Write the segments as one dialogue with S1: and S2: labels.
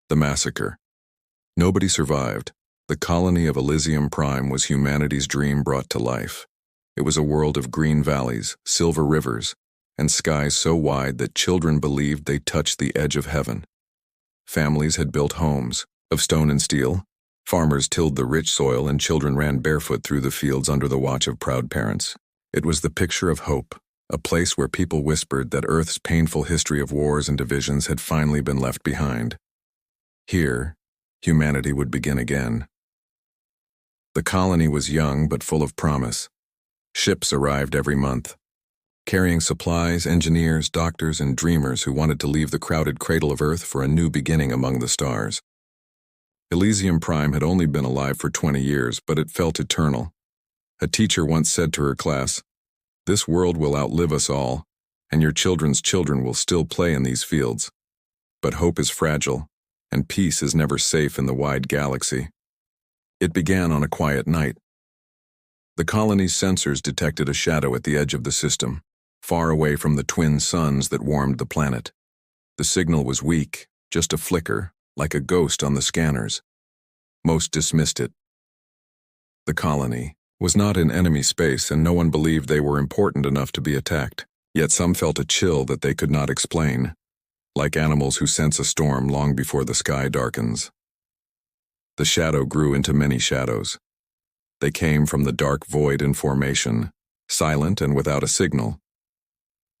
S1: The massacre. Nobody survived. The colony of Alysium Prime was humanity's dream brought to life. It was a world of green valleys, silver rivers, and skies so wide that children believed they touched the edge of heaven. Families had built homes, of stone and steel. Farmers tilled the rich soil and children ran barefoot through the fields under the watch of proud parents. It was the picture of hope, a place where people whispered that Earth's painful history of wars and divisions had finally been left behind. Here, humanity would begin again. The colony was young but full of promise. Ships arrived every month, carrying supplies, engineers, doctors, and dreamers who wanted to leave the crowded cradle of Earth for a new beginning among the stars. Elysium Prime had only been alive for 20 years, but it felt eternal. A teacher once said to her class, "This world will outlive us all, and your children's children will still play in these fields. But hope is fragile, and peace is never safe in the wide galaxy." It began on a quiet night. The colony's sensors detected a shadow at the edge of the system, far away from the twin suns that warmed the planet. The signal was weak, just a flicker, like a ghost on the scanners. Most dismissed it. The colony was not in enemy space, and no one believed they were important enough to be attacked. Yet some felt a chill that they could not explain, like animals who sense a storm long before the sky darkens. The shadow grew into many shadows. They came from the dark void in formation, silent and without a signal.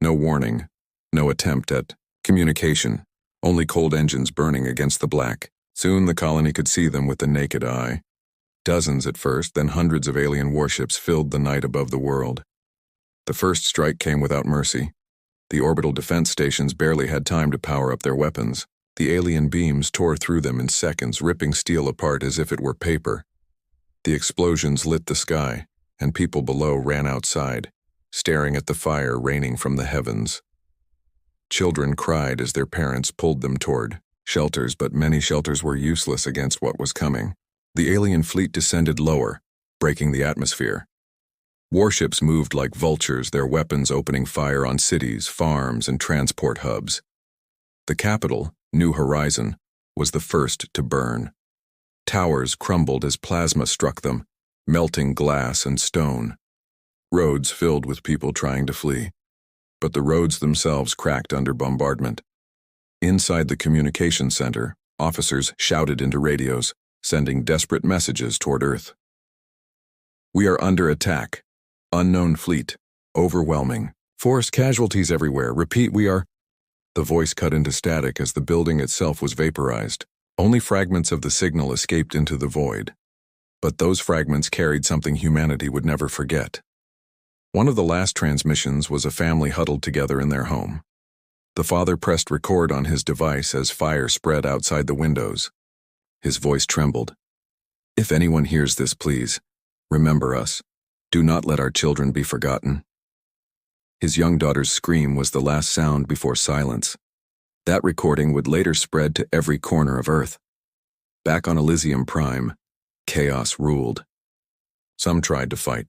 S1: No warning, no attempt at communication, only cold engines burning against the black. Soon the colony could see them with the naked eye. Dozens at first, then hundreds of alien warships filled the night above the world. The first strike came without mercy. The orbital defense stations barely had time to power up their weapons. The alien beams tore through them in seconds, ripping steel apart as if it were paper. The explosions lit the sky, and people below ran outside, staring at the fire raining from the heavens. Children cried as their parents pulled them toward shelters, but many shelters were useless against what was coming. The alien fleet descended lower, breaking the atmosphere. Warships moved like vultures, their weapons opening fire on cities, farms, and transport hubs. The capital, New Horizon, was the first to burn. Towers crumbled as plasma struck them, melting glass and stone. Roads filled with people trying to flee. But the roads themselves cracked under bombardment. Inside the communication center, officers shouted into radios, sending desperate messages toward Earth. "We are under attack. Unknown fleet. Overwhelming. Force casualties everywhere. Repeat, we are..." The voice cut into static as the building itself was vaporized. Only fragments of the signal escaped into the void. But those fragments carried something humanity would never forget. One of the last transmissions was a family huddled together in their home. The father pressed record on his device as fire spread outside the windows. His voice trembled. "If anyone hears this, please, remember us. Do not let our children be forgotten." His young daughter's scream was the last sound before silence. That recording would later spread to every corner of Earth. Back on Elysium Prime, chaos ruled. Some tried to fight.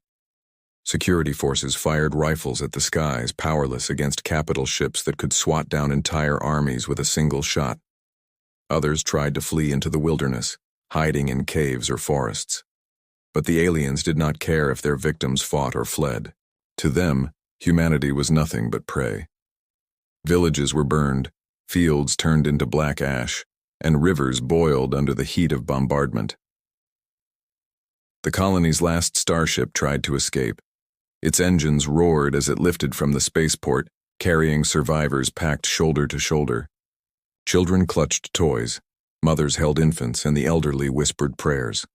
S1: Security forces fired rifles at the skies, powerless against capital ships that could swat down entire armies with a single shot. Others tried to flee into the wilderness, hiding in caves or forests. But the aliens did not care if their victims fought or fled. To them, humanity was nothing but prey. Villages were burned, fields turned into black ash, and rivers boiled under the heat of bombardment. The colony's last starship tried to escape. Its engines roared as it lifted from the spaceport, carrying survivors packed shoulder to shoulder. Children clutched toys, mothers held infants, and the elderly whispered prayers.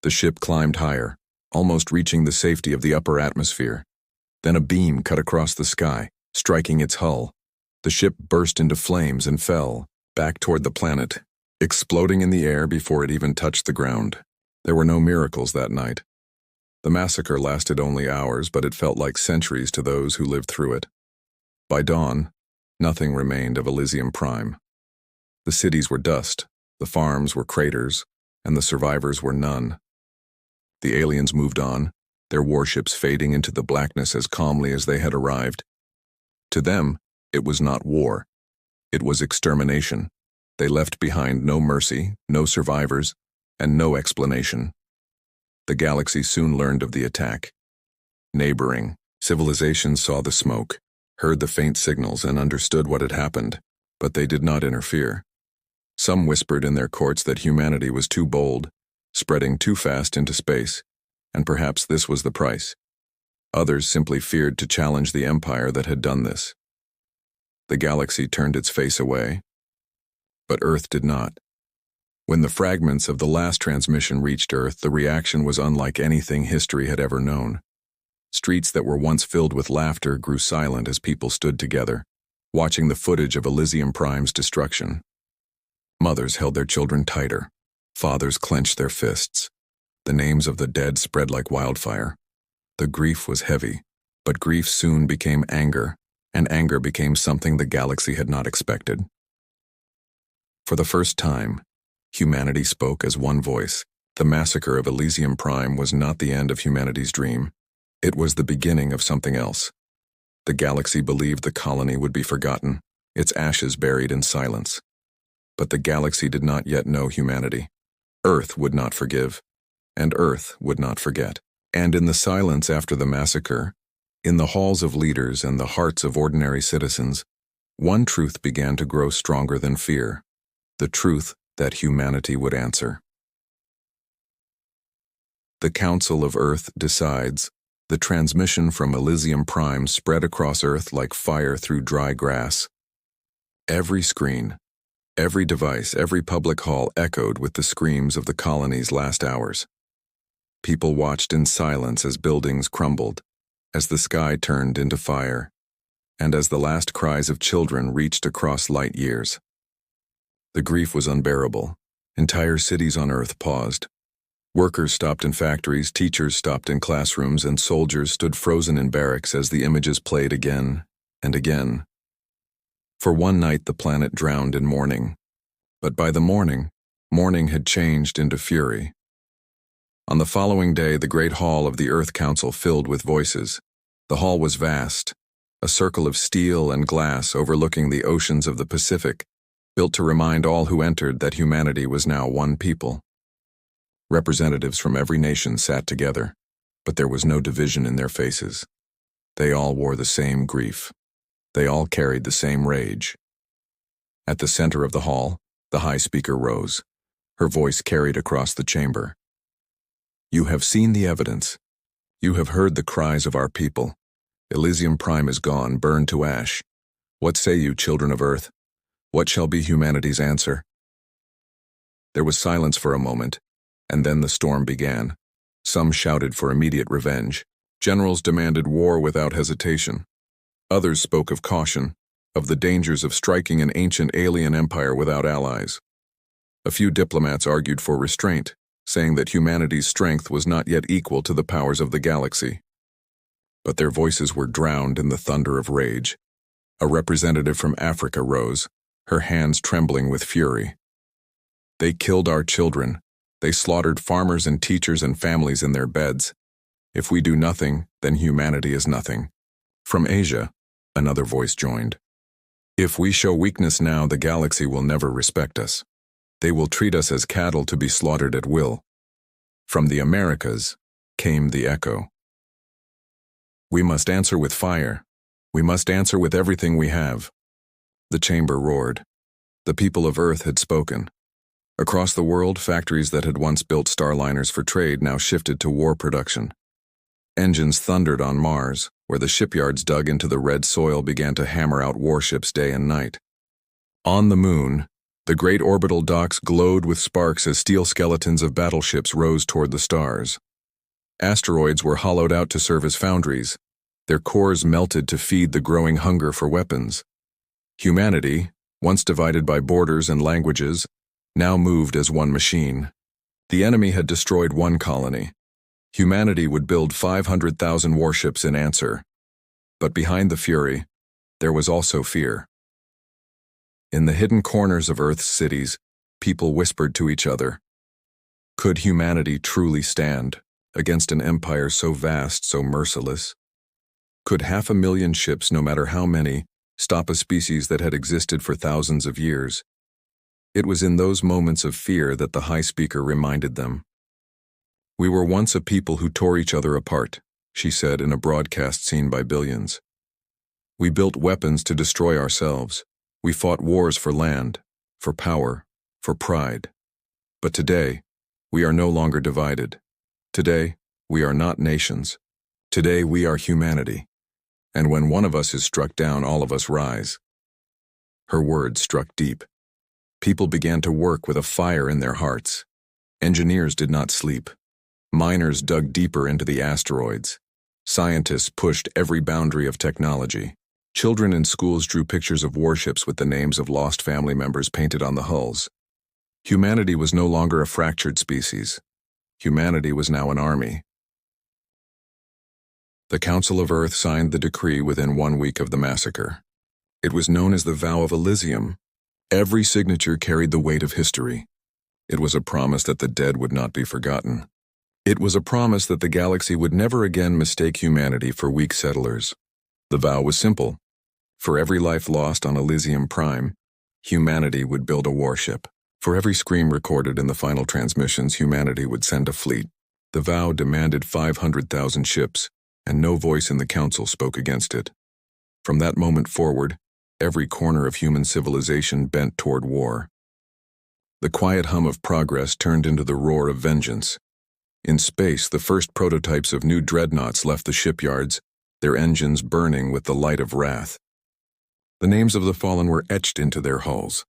S1: The ship climbed higher, almost reaching the safety of the upper atmosphere. Then a beam cut across the sky, striking its hull. The ship burst into flames and fell, back toward the planet, exploding in the air before it even touched the ground. There were no miracles that night. The massacre lasted only hours, but it felt like centuries to those who lived through it. By dawn, nothing remained of Elysium Prime. The cities were dust, the farms were craters, and the survivors were none. The aliens moved on, their warships fading into the blackness as calmly as they had arrived. To them, it was not war. It was extermination. They left behind no mercy, no survivors, and no explanation. The galaxy soon learned of the attack. Neighboring civilizations saw the smoke, heard the faint signals, and understood what had happened, but they did not interfere. Some whispered in their courts that humanity was too bold, spreading too fast into space, and perhaps this was the price. Others simply feared to challenge the empire that had done this. The galaxy turned its face away, but Earth did not. When the fragments of the last transmission reached Earth, the reaction was unlike anything history had ever known. Streets that were once filled with laughter grew silent as people stood together, watching the footage of Alysium Prime's destruction. Mothers held their children tighter. Fathers clenched their fists. The names of the dead spread like wildfire. The grief was heavy, but grief soon became anger, and anger became something the galaxy had not expected. For the first time, humanity spoke as one voice. The massacre of Elysium Prime was not the end of humanity's dream. It was the beginning of something else. The galaxy believed the colony would be forgotten, its ashes buried in silence. But the galaxy did not yet know humanity. Earth would not forgive, and Earth would not forget. And in the silence after the massacre, in the halls of leaders and the hearts of ordinary citizens, one truth began to grow stronger than fear, the truth that humanity would answer. The Council of Earth decides. The transmission from Elysium Prime spread across Earth like fire through dry grass. Every screen, every device, every public hall echoed with the screams of the colony's last hours. People watched in silence as buildings crumbled, as the sky turned into fire, and as the last cries of children reached across light years. The grief was unbearable. Entire cities on Earth paused. Workers stopped in factories, teachers stopped in classrooms, and soldiers stood frozen in barracks as the images played again and again. For one night the planet drowned in mourning, but by the morning, mourning had changed into fury. On the following day, the great hall of the Earth Council filled with voices. The hall was vast, a circle of steel and glass overlooking the oceans of the Pacific, built to remind all who entered that humanity was now one people. Representatives from every nation sat together, but there was no division in their faces. They all wore the same grief. They all carried the same rage. At the center of the hall, the high speaker rose. Her voice carried across the chamber. "You have seen the evidence. You have heard the cries of our people. Elysium Prime is gone, burned to ash. What say you, children of Earth? What shall be humanity's answer?" There was silence for a moment, and then the storm began. Some shouted for immediate revenge. Generals demanded war without hesitation. Others spoke of caution, of the dangers of striking an ancient alien empire without allies. A few diplomats argued for restraint, saying that humanity's strength was not yet equal to the powers of the galaxy. But their voices were drowned in the thunder of rage. A representative from Africa rose, her hands trembling with fury. "They killed our children. They slaughtered farmers and teachers and families in their beds. If we do nothing, then humanity is nothing." From Asia, another voice joined. "If we show weakness now, the galaxy will never respect us. They will treat us as cattle to be slaughtered at will." From the Americas came the echo. "We must answer with fire. We must answer with everything we have." The chamber roared. The people of Earth had spoken. Across the world, factories that had once built starliners for trade now shifted to war production. Engines thundered on Mars, where the shipyards dug into the red soil began to hammer out warships day and night. On the Moon, the great orbital docks glowed with sparks as steel skeletons of battleships rose toward the stars. Asteroids were hollowed out to serve as foundries, their cores melted to feed the growing hunger for weapons. Humanity, once divided by borders and languages, now moved as one machine. The enemy had destroyed one colony. Humanity would build 500,000 warships in answer. But behind the fury, there was also fear. In the hidden corners of Earth's cities, people whispered to each other. Could humanity truly stand against an empire so vast, so merciless? Could 500,000 ships, no matter how many, stop a species that had existed for thousands of years? It was in those moments of fear that the high speaker reminded them. "We were once a people who tore each other apart," she said in a broadcast seen by billions. "We built weapons to destroy ourselves. We fought wars for land, for power, for pride. But today, we are no longer divided. Today, we are not nations. Today, we are humanity. And when one of us is struck down, all of us rise." Her words struck deep. People began to work with a fire in their hearts. Engineers did not sleep. Miners dug deeper into the asteroids. Scientists pushed every boundary of technology. Children in schools drew pictures of warships with the names of lost family members painted on the hulls. Humanity was no longer a fractured species. Humanity was now an army. The Council of Earth signed the decree within 1 week of the massacre. It was known as the Vow of Elysium. Every signature carried the weight of history. It was a promise that the dead would not be forgotten. It was a promise that the galaxy would never again mistake humanity for weak settlers. The vow was simple. For every life lost on Alysium Prime, humanity would build a warship. For every scream recorded in the final transmissions, humanity would send a fleet. The vow demanded 500,000 ships, and no voice in the council spoke against it. From that moment forward, every corner of human civilization bent toward war. The quiet hum of progress turned into the roar of vengeance. In space, the first prototypes of new dreadnoughts left the shipyards, their engines burning with the light of wrath. The names of the fallen were etched into their hulls.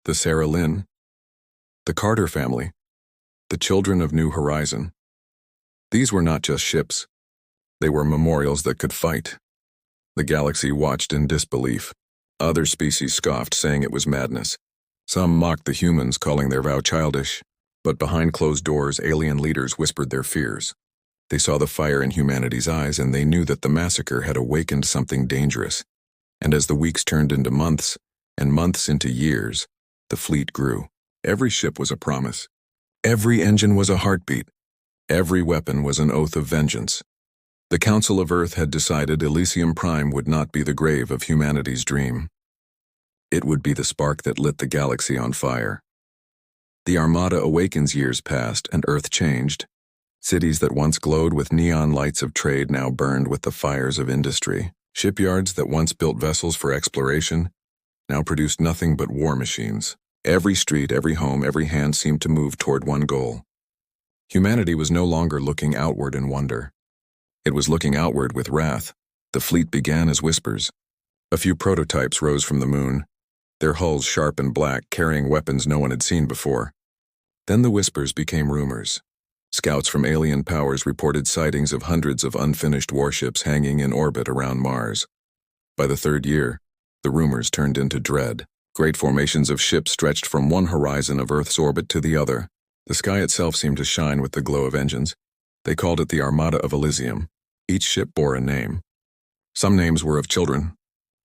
S1: The Sarah Lynn, the Carter family, the children of New Horizon. These were not just ships. They were memorials that could fight. The galaxy watched in disbelief. Other species scoffed, saying it was madness. Some mocked the humans, calling their vow childish. But behind closed doors, alien leaders whispered their fears. They saw the fire in humanity's eyes, and they knew that the massacre had awakened something dangerous. And as the weeks turned into months, and months into years, the fleet grew. Every ship was a promise. Every engine was a heartbeat. Every weapon was an oath of vengeance. The Council of Earth had decided Elysium Prime would not be the grave of humanity's dream. It would be the spark that lit the galaxy on fire. The Armada awakens. Years passed, and Earth changed. Cities that once glowed with neon lights of trade now burned with the fires of industry. Shipyards that once built vessels for exploration now produced nothing but war machines. Every street, every home, every hand seemed to move toward one goal. Humanity was no longer looking outward in wonder. It was looking outward with wrath. The fleet began as whispers. A few prototypes rose from the moon, their hulls sharp and black, carrying weapons no one had seen before. Then the whispers became rumors. Scouts from alien powers reported sightings of hundreds of unfinished warships hanging in orbit around Mars. By the third year, the rumors turned into dread. Great formations of ships stretched from one horizon of Earth's orbit to the other. The sky itself seemed to shine with the glow of engines. They called it the Armada of Elysium. Each ship bore a name. Some names were of children.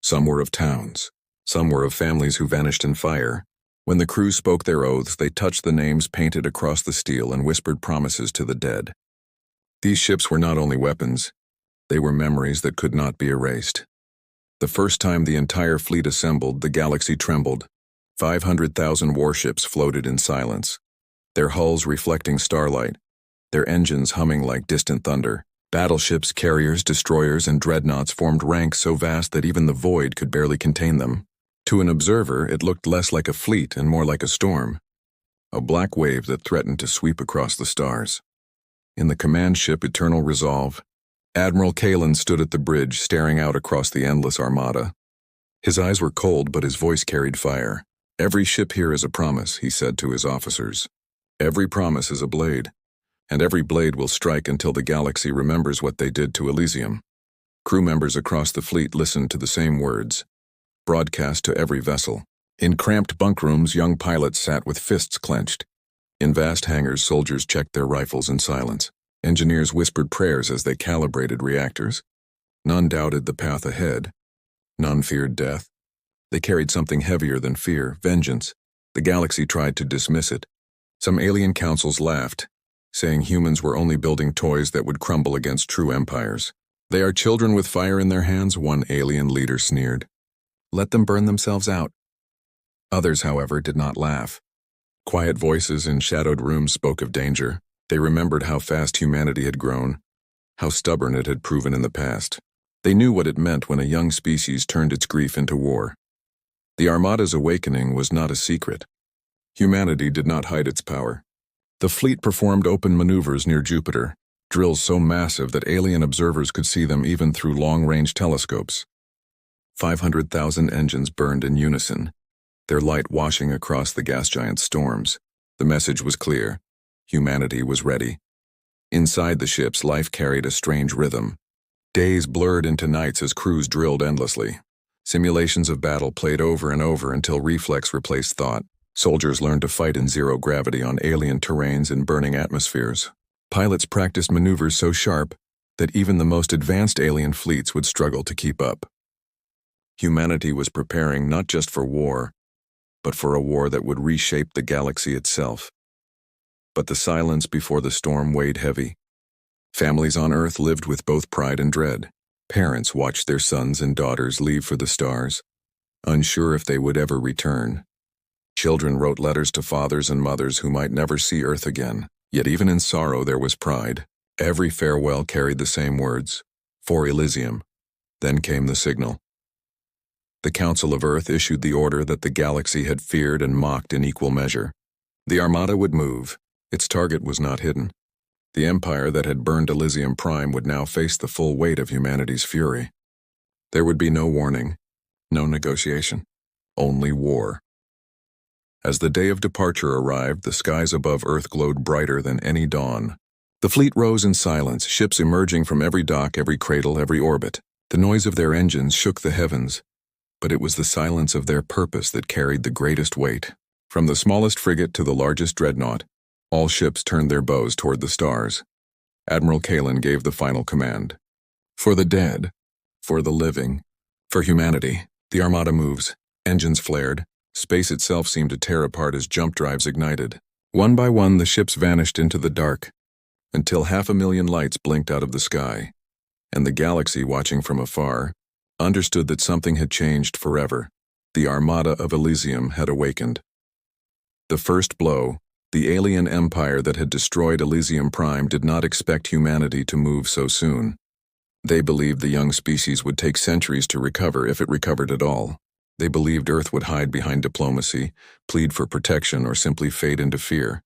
S1: Some were of towns. Some were of families who vanished in fire. When the crew spoke their oaths, they touched the names painted across the steel and whispered promises to the dead. These ships were not only weapons, they were memories that could not be erased. The first time the entire fleet assembled, the galaxy trembled. 500,000 warships floated in silence, their hulls reflecting starlight, their engines humming like distant thunder. Battleships, carriers, destroyers, and dreadnoughts formed ranks so vast that even the void could barely contain them. To an observer, it looked less like a fleet and more like a storm, a black wave that threatened to sweep across the stars. In the command ship Eternal Resolve, Admiral Kalen stood at the bridge, staring out across the endless armada. His eyes were cold, but his voice carried fire. "Every ship here is a promise," he said to his officers. "Every promise is a blade, and every blade will strike until the galaxy remembers what they did to Elysium." Crew members across the fleet listened to the same words, broadcast to every vessel. In cramped bunk rooms, young pilots sat with fists clenched. In vast hangars, soldiers checked their rifles in silence. Engineers whispered prayers as they calibrated reactors. None doubted the path ahead. None feared death. They carried something heavier than fear, vengeance. The galaxy tried to dismiss it. Some alien councils laughed, saying humans were only building toys that would crumble against true empires. "They are children with fire in their hands," one alien leader sneered. "Let them burn themselves out." Others, however, did not laugh. Quiet voices in shadowed rooms spoke of danger. They remembered how fast humanity had grown, how stubborn it had proven in the past. They knew what it meant when a young species turned its grief into war. The Armada's awakening was not a secret. Humanity did not hide its power. The fleet performed open maneuvers near Jupiter, drills so massive that alien observers could see them even through long-range telescopes. 500,000 engines burned in unison, their light washing across the gas giant's storms. The message was clear. Humanity was ready. Inside the ships, life carried a strange rhythm. Days blurred into nights as crews drilled endlessly. Simulations of battle played over and over until reflex replaced thought. Soldiers learned to fight in zero gravity on alien terrains and burning atmospheres. Pilots practiced maneuvers so sharp that even the most advanced alien fleets would struggle to keep up. Humanity was preparing not just for war, but for a war that would reshape the galaxy itself. But the silence before the storm weighed heavy. Families on Earth lived with both pride and dread. Parents watched their sons and daughters leave for the stars, unsure if they would ever return. Children wrote letters to fathers and mothers who might never see Earth again. Yet even in sorrow there was pride. Every farewell carried the same words, "For Elysium." Then came the signal. The Council of Earth issued the order that the galaxy had feared and mocked in equal measure. The Armada would move. Its target was not hidden. The empire that had burned Alysium Prime would now face the full weight of humanity's fury. There would be no warning, no negotiation, only war. As the day of departure arrived, the skies above Earth glowed brighter than any dawn. The fleet rose in silence, ships emerging from every dock, every cradle, every orbit. The noise of their engines shook the heavens, but it was the silence of their purpose that carried the greatest weight. From the smallest frigate to the largest dreadnought, all ships turned their bows toward the stars. Admiral Kalin gave the final command. For the dead, for the living, for humanity, the Armada moves. Engines flared. Space itself seemed to tear apart as jump drives ignited. One by one, the ships vanished into the dark, until 500,000 lights blinked out of the sky, and the galaxy, watching from afar, understood that something had changed forever. The Armada of Elysium had awakened. The first blow, the alien empire that had destroyed Elysium Prime, did not expect humanity to move so soon. They believed the young species would take centuries to recover, if it recovered at all. They believed Earth would hide behind diplomacy, plead for protection, or simply fade into fear.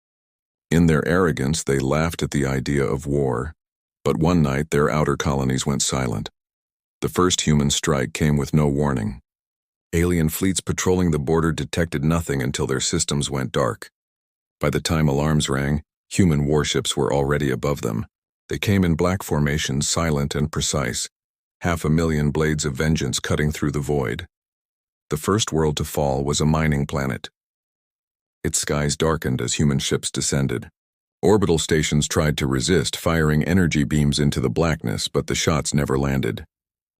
S1: In their arrogance, they laughed at the idea of war. But one night, their outer colonies went silent. The first human strike came with no warning. Alien fleets patrolling the border detected nothing until their systems went dark. By the time alarms rang, human warships were already above them. They came in black formation, silent and precise, 500,000 blades of vengeance cutting through the void. The first world to fall was a mining planet. Its skies darkened as human ships descended. Orbital stations tried to resist, firing energy beams into the blackness, but the shots never landed.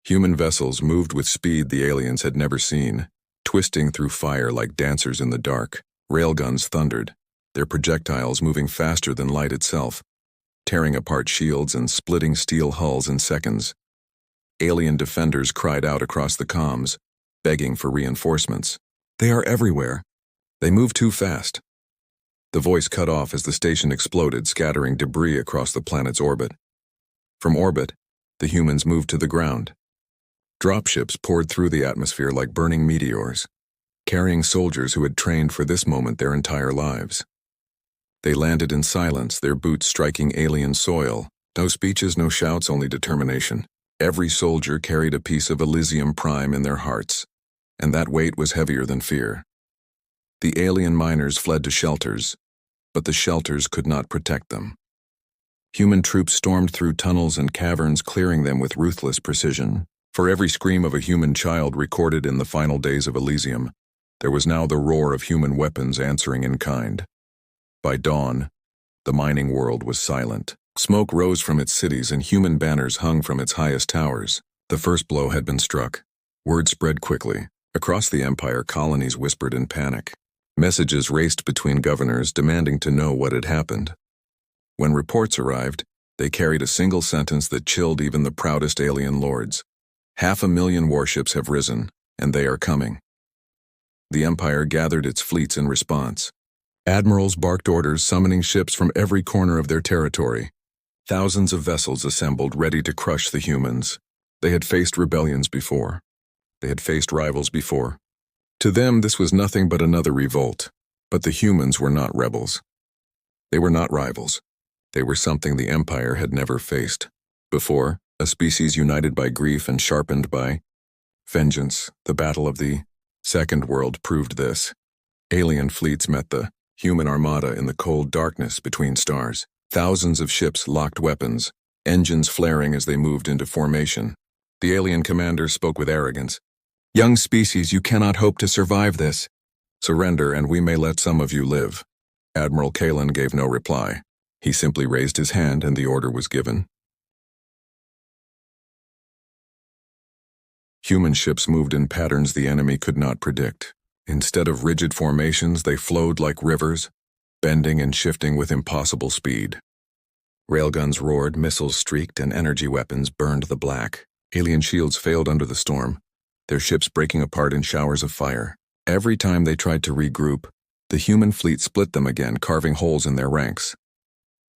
S1: Human vessels moved with speed the aliens had never seen, twisting through fire like dancers in the dark. Railguns thundered, their projectiles moving faster than light itself, tearing apart shields and splitting steel hulls in seconds. Alien defenders cried out across the comms, begging for reinforcements. "They are everywhere. They move too fast." The voice cut off as the station exploded, scattering debris across the planet's orbit. From orbit, the humans moved to the ground. Dropships poured through the atmosphere like burning meteors, carrying soldiers who had trained for this moment their entire lives. They landed in silence, their boots striking alien soil. No speeches, no shouts, only determination. Every soldier carried a piece of Elysium Prime in their hearts, and that weight was heavier than fear. The alien miners fled to shelters, but the shelters could not protect them. Human troops stormed through tunnels and caverns, clearing them with ruthless precision. For every scream of a human child recorded in the final days of Elysium, there was now the roar of human weapons answering in kind. By dawn, the mining world was silent. Smoke rose from its cities and human banners hung from its highest towers. The first blow had been struck. Word spread quickly. Across the empire, colonies whispered in panic. Messages raced between governors demanding to know what had happened. When reports arrived, they carried a single sentence that chilled even the proudest alien lords. 500,000 warships have risen, and they are coming. The Empire gathered its fleets in response. Admirals barked orders summoning ships from every corner of their territory. Thousands of vessels assembled ready to crush the humans. They had faced rebellions before. They had faced rivals before. To them, this was nothing but another revolt. But the humans were not rebels. They were not rivals. They were something the Empire had never faced before, a species united by grief and sharpened by vengeance. The Battle of the Second World proved this. Alien fleets met the human armada in the cold darkness between stars. Thousands of ships locked weapons, engines flaring as they moved into formation. The alien commander spoke with arrogance. "Young species, you cannot hope to survive this. Surrender and we may let some of you live." Admiral Kalen gave no reply. He simply raised his hand and the order was given. Human ships moved in patterns the enemy could not predict. Instead of rigid formations, they flowed like rivers, bending and shifting with impossible speed. Railguns roared, missiles streaked, and energy weapons burned the black. Alien shields failed under the storm, their ships breaking apart in showers of fire. Every time they tried to regroup, the human fleet split them again, carving holes in their ranks.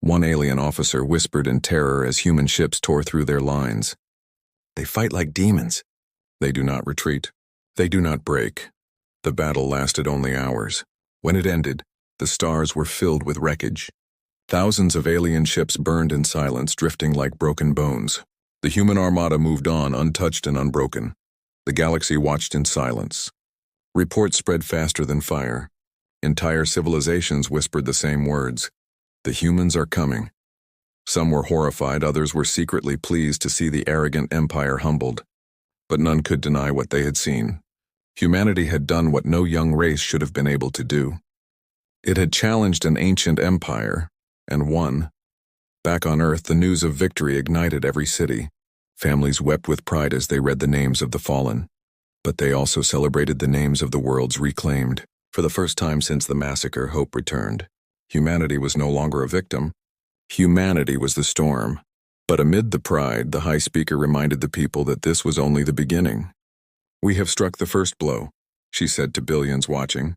S1: One alien officer whispered in terror as human ships tore through their lines. "They fight like demons. They do not retreat. They do not break." The battle lasted only hours. When it ended, the stars were filled with wreckage. Thousands of alien ships burned in silence, drifting like broken bones. The human armada moved on, untouched and unbroken. The galaxy watched in silence. Reports spread faster than fire. Entire civilizations whispered the same words. "The humans are coming." Some were horrified, others were secretly pleased to see the arrogant empire humbled. But none could deny what they had seen. Humanity had done what no young race should have been able to do. It had challenged an ancient empire, and won. Back on Earth, the news of victory ignited every city. Families wept with pride as they read the names of the fallen. But they also celebrated the names of the worlds reclaimed. For the first time since the massacre, hope returned. Humanity was no longer a victim. Humanity was the storm. But amid the pride, the High Speaker reminded the people that this was only the beginning. "We have struck the first blow," she said to billions watching.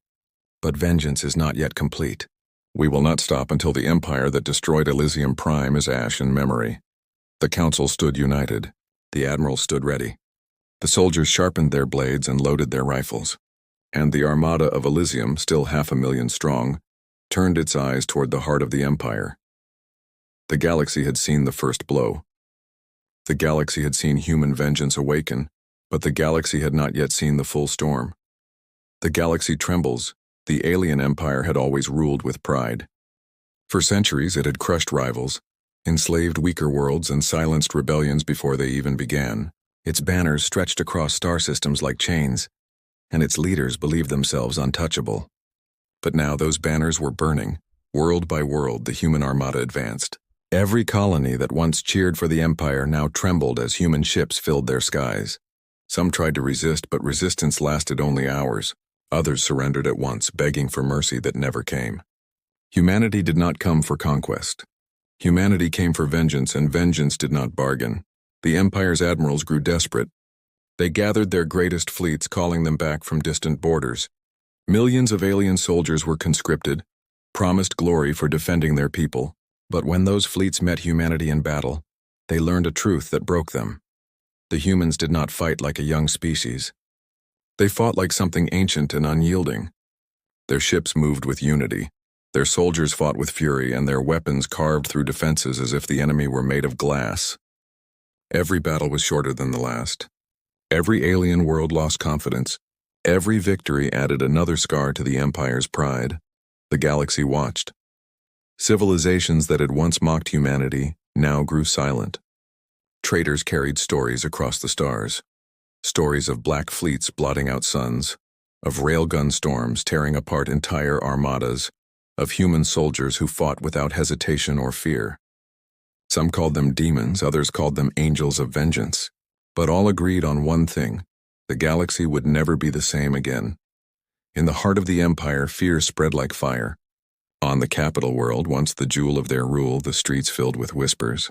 S1: "But vengeance is not yet complete. We will not stop until the empire that destroyed Alysium Prime is ash in memory." The council stood united. The admiral stood ready. The soldiers sharpened their blades and loaded their rifles. And the armada of Elysium, still 500,000 strong, turned its eyes toward the heart of the empire. The galaxy had seen the first blow. The galaxy had seen human vengeance awaken, but the galaxy had not yet seen the full storm. The galaxy trembles. The alien empire had always ruled with pride. For centuries it had crushed rivals, enslaved weaker worlds, and silenced rebellions before they even began. Its banners stretched across star systems like chains, and its leaders believed themselves untouchable. But now those banners were burning. World by world, the human armada advanced. Every colony that once cheered for the empire now trembled as human ships filled their skies. Some tried to resist, but resistance lasted only hours. Others surrendered at once, begging for mercy that never came. Humanity did not come for conquest. Humanity came for vengeance, and vengeance did not bargain. The empire's admirals grew desperate. They gathered their greatest fleets, calling them back from distant borders. Millions of alien soldiers were conscripted, promised glory for defending their people. But when those fleets met humanity in battle, they learned a truth that broke them. The humans did not fight like a young species. They fought like something ancient and unyielding. Their ships moved with unity. Their soldiers fought with fury, and their weapons carved through defenses as if the enemy were made of glass. Every battle was shorter than the last. Every alien world lost confidence. Every victory added another scar to the empire's pride. The galaxy watched. Civilizations that had once mocked humanity now grew silent. Traitors carried stories across the stars. Stories of black fleets blotting out suns, of railgun storms tearing apart entire armadas, of human soldiers who fought without hesitation or fear. Some called them demons, others called them angels of vengeance. But all agreed on one thing: the galaxy would never be the same again. In the heart of the empire, fear spread like fire. On the capital world, once the jewel of their rule, the streets filled with whispers.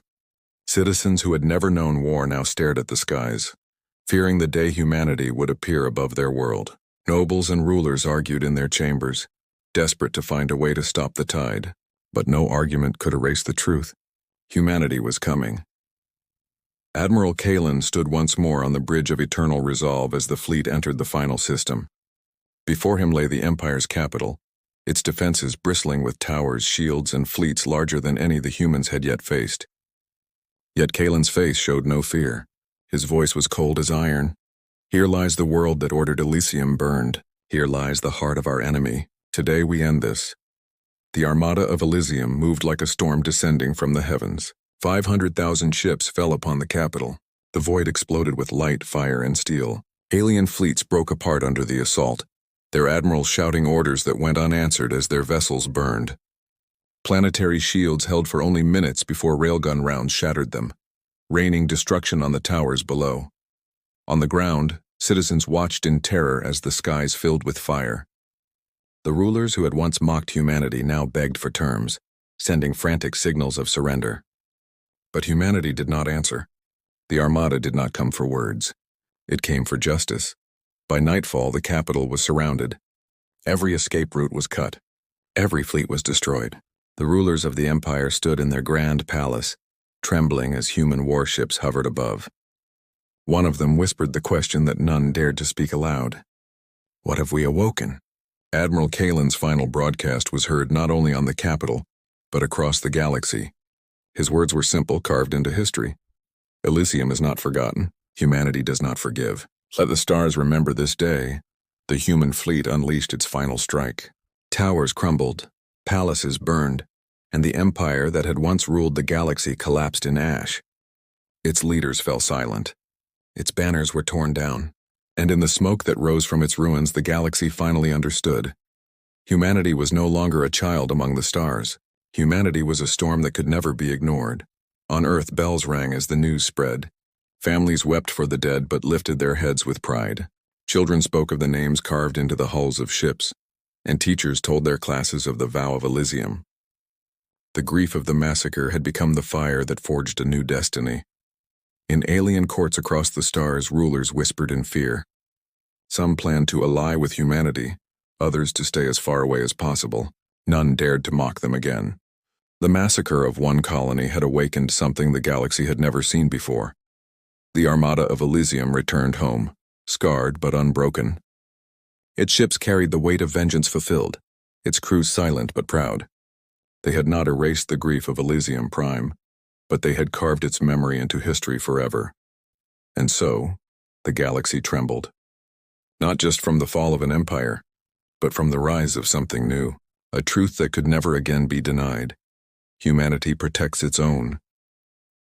S1: Citizens who had never known war now stared at the skies, fearing the day humanity would appear above their world. Nobles and rulers argued in their chambers, desperate to find a way to stop the tide, but no argument could erase the truth. Humanity was coming. Admiral Kalen stood once more on the bridge of eternal resolve as the fleet entered the final system. Before him lay the Empire's capital, its defenses bristling with towers, shields, and fleets larger than any the humans had yet faced. Yet Kalen's face showed no fear. His voice was cold as iron. "Here lies the world that ordered Elysium burned. Here lies the heart of our enemy. Today we end this." The Armada of Elysium moved like a storm descending from the heavens. 500,000 ships fell upon the capital. The void exploded with light, fire, and steel. Alien fleets broke apart under the assault, their admirals shouting orders that went unanswered as their vessels burned. Planetary shields held for only minutes before railgun rounds shattered them, raining destruction on the towers below. On the ground, citizens watched in terror as the skies filled with fire. The rulers who had once mocked humanity now begged for terms, sending frantic signals of surrender. But humanity did not answer. The Armada did not come for words. It came for justice. By nightfall, the capital was surrounded. Every escape route was cut. Every fleet was destroyed. The rulers of the Empire stood in their grand palace, trembling as human warships hovered above. One of them whispered the question that none dared to speak aloud. "What have we awoken?" Admiral Kalen's final broadcast was heard not only on the capital, but across the galaxy. His words were simple, carved into history. Elysium is not forgotten. Humanity does not forgive. Let the stars remember this day. The human fleet unleashed its final strike. Towers crumbled, palaces burned, and the empire that had once ruled the galaxy collapsed in ash. Its leaders fell silent. Its banners were torn down, and in the smoke that rose from its ruins, the galaxy finally understood. Humanity was no longer a child among the stars. Humanity was a storm that could never be ignored. On Earth, bells rang as the news spread. Families wept for the dead but lifted their heads with pride. Children spoke of the names carved into the hulls of ships, and teachers told their classes of the vow of Elysium. The grief of the massacre had become the fire that forged a new destiny. In alien courts across the stars, rulers whispered in fear. Some planned to ally with humanity, others to stay as far away as possible. None dared to mock them again. The massacre of one colony had awakened something the galaxy had never seen before. The Armada of Elysium returned home, scarred but unbroken. Its ships carried the weight of vengeance fulfilled, its crews silent but proud. They had not erased the grief of Alysium Prime, but they had carved its memory into history forever. And so, the galaxy trembled. Not just from the fall of an empire, but from the rise of something new, a truth that could never again be denied. Humanity protects its own.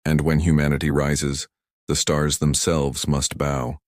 S1: And when humanity rises, the stars themselves must bow.